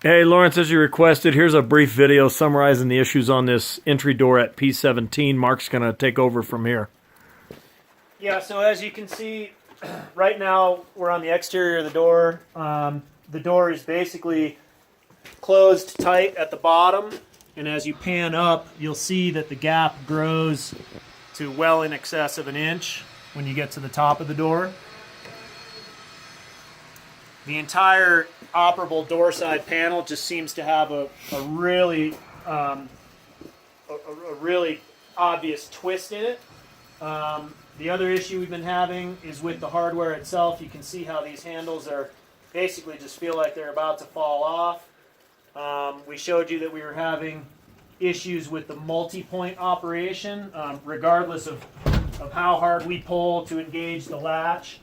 Hey, Lawrence, as you requested, here's a brief video summarizing the issues on this entry door at P17. Mark's going to take over from here. Yeah, so as you can see, right now we're on the exterior of the door. The door is basically closed tight at the bottom, and as you pan up, you'll see that the gap grows to well in excess of an inch when you get to the top of the door. The entire operable door side panel just seems to have a really obvious twist in it. The other issue we've been having is with the hardware itself. You can see how these handles are basically just feel like they're about to fall off. We showed you that we were having issues with the multi-point operation, regardless of how hard we pull to engage the latch.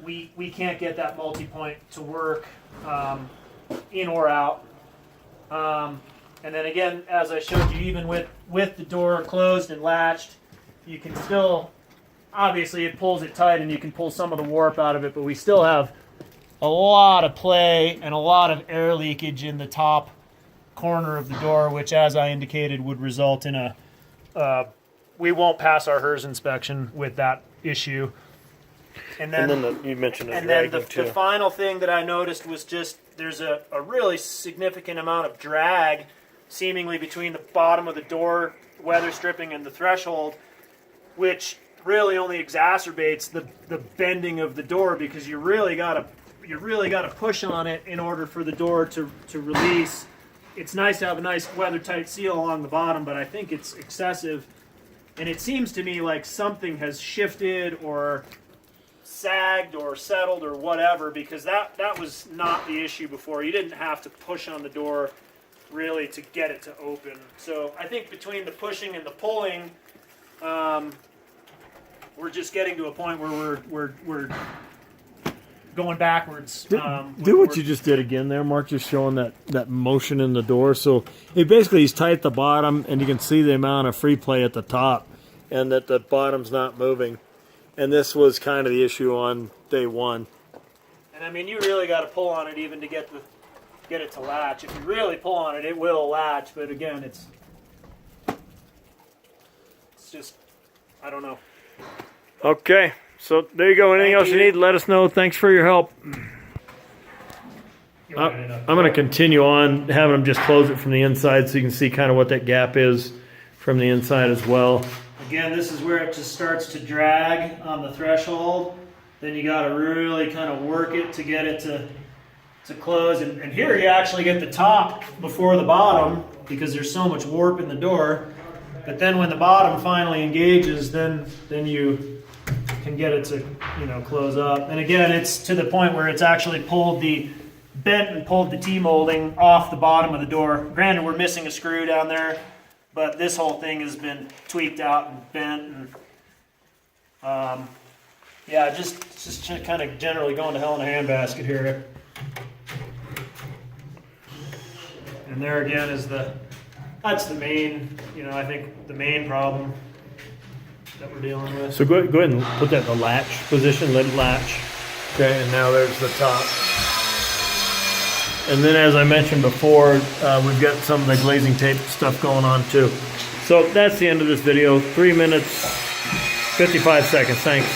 We can't get that multi-point to work in or out. And then again, as I showed you, even with the door closed and latched, you can still, obviously it pulls it tight and you can pull some of the warp out of it, but we still have a lot of play and a lot of air leakage in the top corner of the door, which, as I indicated, would result in we won't pass our HERS inspection with that issue. And then you mentioned the final thing that I noticed was just there's a really significant amount of drag seemingly between the bottom of the door weather stripping and the threshold, which really only exacerbates the bending of the door, because you really got to push on it in order for the door to release. It's nice to have a nice weather tight seal along the bottom, but I think it's excessive, and it seems to me like something has shifted or sagged or settled or whatever, because that was not the issue before. You didn't have to push on the door really to get it to open. So I think between the pushing and the pulling, we're just getting to a point where we're going backwards. Do what you just did again there, Mark, just showing that motion in the door. So he's tight at the bottom, and you can see the amount of free play at the top, and that the bottom's not moving. And this was kind of the issue on day one. And I mean, you really got to pull on it even to get it to latch. If you really pull on it, it will latch. But again, it's just, I don't know. Okay, so there you go. Anything else you need, let us know. Thanks for your help. I'm going to continue on having them just close it from the inside so you can see kind of what that gap is from the inside as well. Again, this is where it just starts to drag on the threshold. Then you got to really kind of work it to get it to close. And here you actually get the top before the bottom because there's so much warp in the door. But then when the bottom finally engages, then you can get it to close up. And again, it's to the point where it's actually bent and pulled the T-molding off the bottom of the door. Granted, we're missing a screw down there, but this whole thing has been tweaked out and bent, and yeah, just kind of generally going to hell in a handbasket here. And there again is that's the main, I think the main problem that we're dealing with. So go ahead and put that in the latch position, let it latch. Okay, and now there's the top. And then, as I mentioned before, we've got some of the glazing tape stuff going on too. So that's the end of this video. 3 minutes, 55 seconds. Thanks.